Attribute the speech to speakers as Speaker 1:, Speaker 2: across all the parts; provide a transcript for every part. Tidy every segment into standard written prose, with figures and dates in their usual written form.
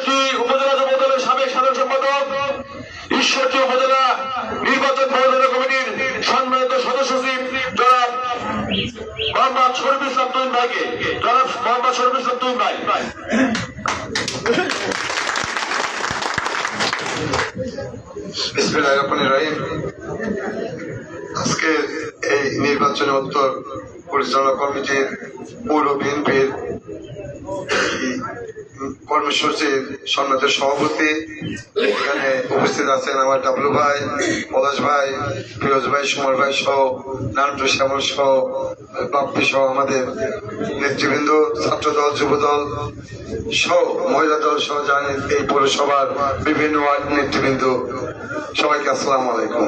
Speaker 1: ঈশ্বরদী উপজেলা যুবদলের সাবেক সাধারণ সম্পাদক, ঈশ্বরদী উপজেলা নির্বাচন পরিচালনা কমিটির সম্মানিত সদস্য সচিব জনাব মোহাম্মদ শরীফ ইসলাম তুহিন ভাইকে, জনাব মোহাম্মদ শরীফ ইসলাম তুহিন ভাই।
Speaker 2: বিসমিল্লাহির রহমানির রহিম। আজকে এই নির্বাচনী উত্তর পরিচালনা কমিটির পৌর বিএনপির কর্মসূচির সম্মানিত সভাপতি, এখানে উপস্থিত আছেন আমার ডাবলু ভাই, পলাশ ভাই, ফিরোজ ভাই, সুমর ভাই সহ, নান্টু শ্যামল সহ, বাপ্পি সহ আমাদের নেতৃবৃন্দ, ছাত্র দল, যুব দল সহ, মহিলা দল সহ জানেন এই পৌরসভার বিভিন্ন ওয়ার্ড নেতৃবৃন্দ, সবাইকে আসসালামু আলাইকুম।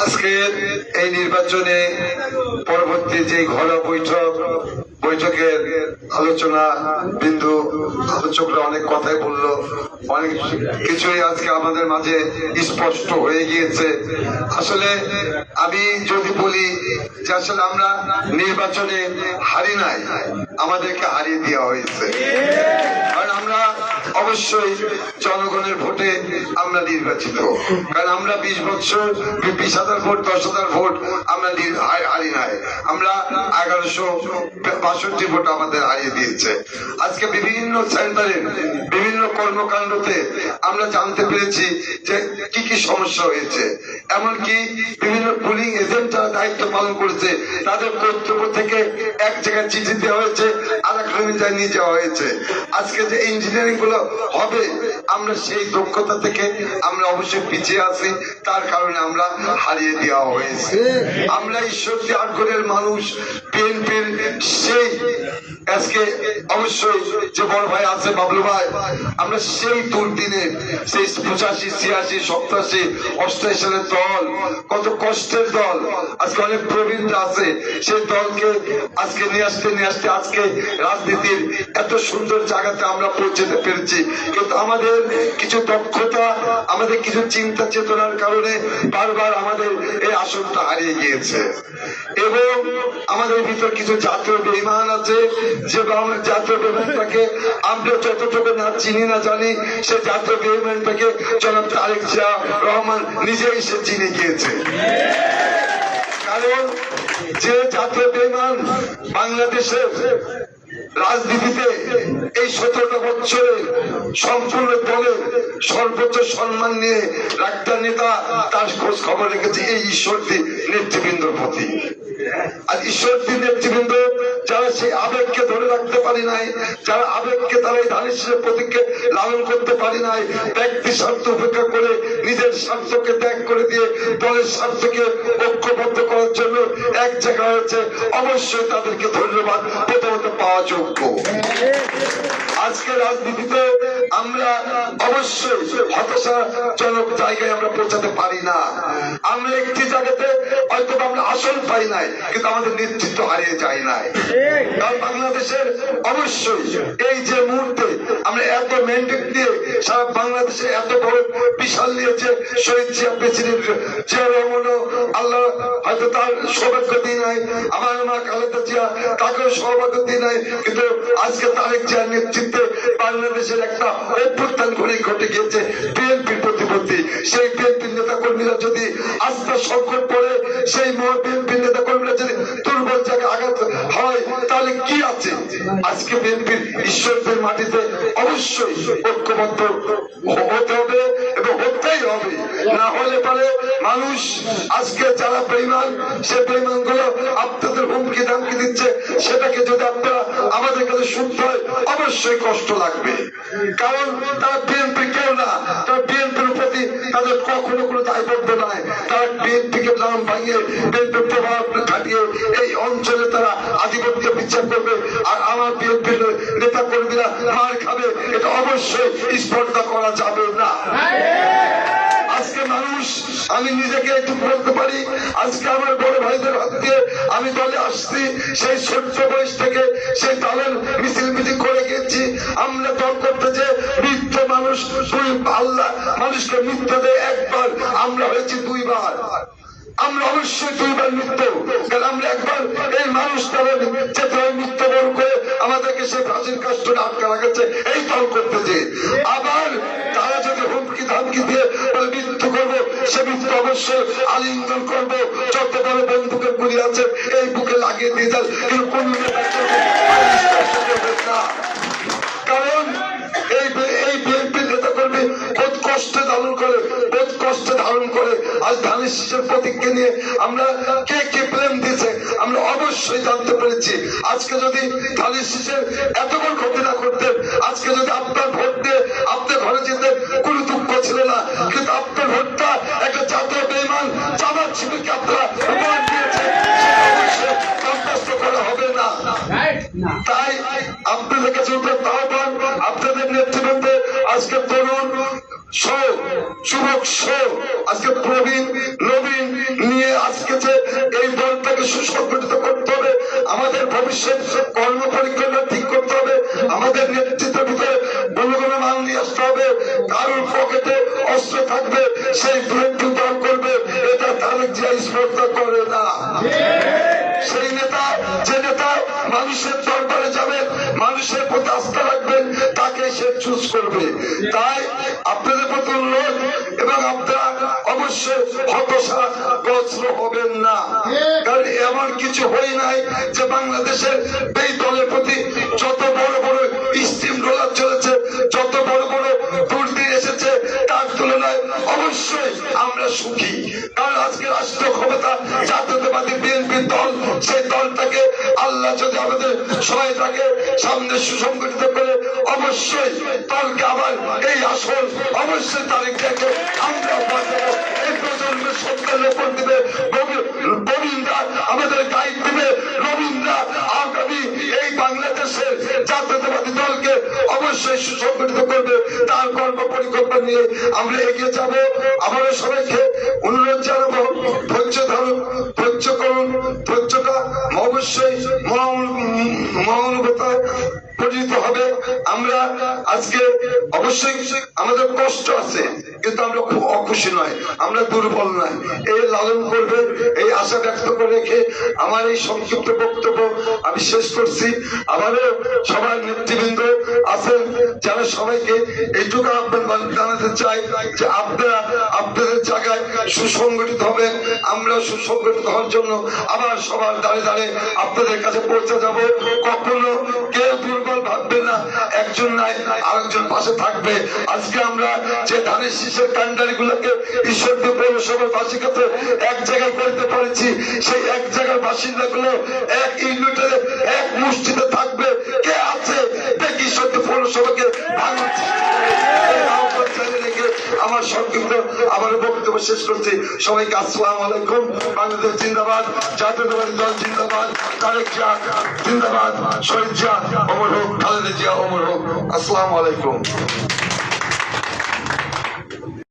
Speaker 2: আজকের এই নির্বাচনে পরবর্তী যে ঘরোয়া বৈঠকের আলোচনা বিন্দু, আলোচকরা অনেক কথাই বললো, অনেক কিছুই আজকে আমাদের মাঝে স্পষ্ট হয়ে গিয়েছে। আসলে আমি যদি বলি যে আসলে আমরা নির্বাচনে হারি নাই, আমাদেরকে হারিয়ে দেওয়া হয়েছে। কারণ আমরা অবশ্যই জনগণের ভোটে আমরা নির্বাচিত, কারণ আমরা 20 বছর 20,000 ভোট, 10,000 ভোট আমরা হারি নাই, আমরা 1162 ভোট আমাদের হারিয়ে দিয়েছে। আজকে বিভিন্ন সেন্টারে বিভিন্ন কর্মকাণ্ডতে আমরা জানতে পেরেছি যে কি কি সমস্যা হয়েছে। এমনকি বিভিন্ন পুলিং এজেন্ট যারা দায়িত্ব পালন করেছে তাদের কর্তব্য থেকে এক জায়গায় চিঠি দেওয়া হয়েছে, আর এক জায়গায় নিয়ে যাওয়া হয়েছে। আজকে যে ইঞ্জিনিয়ারিং গুলো হবে, আমরা সেই দক্ষতা থেকে আমরা অবশ্যই পিছিয়ে আছি, তার কারণে আমরা হারিয়ে দেওয়া হয়েছে। আমরা ঈশ্বরদী 8 গড়ের মানুষ, বিএনপির সেই আজকে অবশ্যই যে বড় ভাই আছে বাবলু ভাই, আমরা সেই দুর্দিনে সেই 85, 86, 87, 88 সালের দল, কত কষ্টের দল, আজকে অনেক প্রবীণরা আছে, সেই দলকে আজকে নিয়ে আসতে আজকে রাজনীতির এত সুন্দর জায়গাতে আমরা পৌঁছতে পেরেছি। কিন্তু আমাদের কিছু দক্ষতা, আমাদের কিছু চিন্তা চেতনার কারণে বারবার আমাদের এই আসনটা হারিয়ে গিয়েছে। এবং আমাদের ভিতর কিছু জাতীয় বেঈমান আছে, যে জাতীয় বেঈমানটাকে আমরা যতটুকু না চিনি না জানি, সে জাতীয় বেঈমানটাকে জনাব তারেক জিয়া রহমান নিজেই সে চিনে গিয়েছে। কারণ যে জাতীয় বেঈমান বাংলাদেশের রাজনীতিতে এই 17টা বছরে সম্পূর্ণ দলের সর্বোচ্চ সম্মান নিয়ে একটা নেতা তার খোঁজ খবর রেখেছে এই ঈশ্বরদী নেতৃবৃন্দর প্রতি। আর ঈশ্বরদী নেতৃবৃন্দ যারা সেই আবেগকে ধরে রাখতে পারি নাই, যারা আবেগকে তারা এই ধানের শীষের প্রতীককে লালন করতে পারি নাই, ব্যক্তি স্বার্থ উপেক্ষা করে নিজের স্বার্থকে ত্যাগ করে দিয়ে দলের স্বার্থকে ঐক্যবদ্ধ করার জন্য এক জায়গা হয়েছে, অবশ্যই তাদেরকে ধন্যবাদ প্রথমত পাওয়া যোগ্য। আজকে রাজনীতিতে আমরা অবশ্যই হতাশাজনক জায়গায় আমরা পৌঁছাতে পারি না। আমরা একটি জায়গাতে হয়তো আমরা আসন পাই নাই, কিন্তু আমাদের নেতৃত্ব হারিয়ে যায় নাই। কারণ বাংলাদেশের অবশ্যই এই যে মুহূর্তে আমরা এত ম্যান্ডেট দিয়ে সারা বাংলাদেশে এত বড় বিশাল নিয়েছে শহীদ জিয়া, প্রেসিডেন্ট জিয়া রহমান, আল্লাহ হয়তো তার সৌভাগ্য দিয়ে নাই, আমার মা খালেদা জিয়া তাকেও সৌভাগ্য দিয়ে নাই, কিন্তু আজকে তারেক জিয়ার নেতৃত্বে বাংলাদেশের একটা অভ্যুত্থান ঘটে গিয়েছে বিএনপির প্রতিপত্তি। সেই বিএনপির নেতা কর্মীরা যদি আস্থা সংকট পড়ে, সেই বিএনপির নেতা কর্মীরা যদি দুর্বল জায়গায় আঘাত হয়, তাহলে কি আছে? আজকে বিএনপির ঈশ্বরদের মাটিতে অবশ্যই ঐক্যবদ্ধ হতে হবে এবং হতেই হবে। না হলে পারে মানুষ আজকে যারা বেঈমান, সে বেঈমান গুলো আপনাদের হুমকি ধামকি দিচ্ছে, সেটাকে যদি আপনারা আমাদের কাছে শুনতে হয়, অবশ্যই কষ্ট লাগবে। কারণ তারা বিএনপি কেউ না, তারা বিএনপির প্রতি তাদের কখনো কোনো দায়বদ্ধ নয়। তারা বিএনপিকে নাম ভাঙিয়ে বিএনপির প্রভাব খাটিয়ে এই অঞ্চলে তারা আধিপত্য বিচার করবে, আর আমার বিএনপির নেতা কর্মীরা মার খাবে, এটা অবশ্যই স্পর্ধা করা যাবে না। আজকে মানুষ, আমি নিজেকে একটু বলতে পারি, আজকে আমার বড় ভাইদের হাত দিয়ে আমি দলে আসছি, সেই 17 বয়স থেকে সেই দলের মিছিল মিটিং করে গেছি। আমরা দল করতে যে মৃত্যু মানুষ, আল্লাহ মানুষকে মৃত্যু দেয় একবার, আমরা হয়েছি 2 বার। আমরা অবশ্যই দুইবার মৃত্যু, কারণ আমরা একবার এই মানুষ তারা যেতে হয় মৃত্যুবরণ করে আমাদেরকে সে প্রাচীন কাষ্টে আটকা রাখাচ্ছে এই দল করতে যে, আবার তারা যদি হুমকি ধামকি দিয়ে বলে মৃত্যু করবো, সে মৃত্যু অবশ্যই আলিঙ্গন করবো, যত বড় বন্দুকের গুলি আছে এই বুকে লাগিয়ে দিয়ে যান, কিন্তু কোন না। কারণ এই বিএনপি নেতা কর্মী বোধ কষ্টে ধারণ করে, বোধ কষ্টে ধারণ করে আজ ধানের শীষের প্রতীককে নিয়ে আমরা কে কে প্রেম দিয়েছে আমরা অবশ্যই জানতে পেরেছি। আজকে যদি ধানের শীষের এত বড় ক্ষতি না করতেন, আজকে যদি আপনার ভোট দিয়ে আপনার ঘরে যেতেন কোনো দুঃখ ছিল না, কিন্তু আপনার ভোটটা একটা জাতীয় বেঈমান জামাত শিবিরকে আপনারা উপহার দিয়েছেন, সেটা অবশ্যই বরদাস্ত করা হবে না। তাই আপনাদের কাছে আহ্বান, আপনাদের নেতৃবৃন্দে আজকে তরুণ যুবক আজকে প্রবীণ নবীন নিয়ে আজকে যে এই দলটাকে সুসংগঠিত করতে হবে, আমাদের ভবিষ্যৎ কর্ম পরিকল্পনা ঠিক করতে হবে, আমাদের নেতৃত্বের ভিতরে গুণগণ মান নিয়ে আসতে হবে। কারোর পকেটে অস্ত্র থাকবে সেই বিএনপি দল করবে, এটা তারেক জিয়া স্পর্ধা করে না। সেই নেতা, যে নেতা মানুষের দরবারে যাবেন, মানুষের প্রতি আস্থা রাখবেন, তাকে সে চুজ করবে। তাই আপনাদের প্রতি অনুরোধ, এবং আপনারা অবশ্যই হতাশাগ্রস্ত হবেন না, কারণ এমন কিছু হয় নাই যে বাংলাদেশের এই দলের প্রতি যত বড় বড় স্টিম রোলার চলেছে, যত বড় বড় দুর্নীতি এসেছে, তার তুলনায় অবশ্যই আমরা সুখী। কারণ আজকে রাষ্ট্র ক্ষমতা জাতীয়তাবাদী বিএনপি দল, সেই দলটাকে আল্লাহ যদি আমাদের সহায়তাকে সামনে সুসংগঠিত করে অবশ্যই দলকে আবার এই আসল অবশ্যই তারিখ থেকে আমরা বাঁচাবো। এই প্রজন্মের সন্তান লেপন দিবে, প্রবীণরা আমাদের গাইড দিবে, নবীনরা আগামী এই বাংলাদেশের জাতীয়তাবাদী দলকে অবশ্যই সুসংগঠিত করবে। তার কর্ম পরিকল্পনা নিয়ে আমরা এগিয়ে যাব। আমাদের সবাইকে অনুরোধ জানাবো, ধৈর্য ধরুন, ধৈর্য করুন, ধৈর্যটা অবশ্যই মহানুভূতায় পরিণত হবে। আমরা আজকে অবশ্যই আমাদের কষ্ট আছে, কিন্তু আমরা খুব অখুশি নয়, আমরা দুর্বল নয়, এই লালন করবে এই আশা ব্যক্ত করে রেখে আমার এই সংক্ষিপ্ত বক্তব্য আমি শেষ করছি। আমারও সবার নেতৃবৃন্দ আছেন যারা সবাইকে এইটুকু আহ্বান জানাতে চাই যে আপনারা আপনাদের জায়গায় সুসংগঠিত হবেন, আমরা সুসংগঠিত হওয়ার জন্য আবার সবার দাঁড়ে দাঁড়ে আপনাদের কাছে পৌঁছে যাব। কখনো কেউ দুর্বল ভাববে না, একজন নাই আরেকজন পাশে থাকবে। আজকে আমরা যে ধানের শীষের কান্ডারি গুলোকে ঈশ্বরদী পৌরসভার বাসীর কাছে এক জায়গায় করতে পারছি, সেই এক জায়গার বাসিন্দা গুলো এক ইউনিটে এক মুষ্টিতে থাকবে। কে আছে দেখি ঈশ্বরদী পৌরসভাকে ভাঙার চেষ্টা করে। এই আহ্বান জানিয়ে রেখে আমার সংক্ষিপ্ত আবার বক্তব্য শেষ করছি। সবাইকে আসসালামু আলাইকুম। বাংলাদেশ জিন্দাবাদ, জাতীয়তাবাদী দল জিন্দাবাদ, তারেক জিয়া জিন্দাবাদ, শহীদ জিয়া অমর হোক, খালেদা জিয়া অমর হোক। আসসালামু আলাইকুম।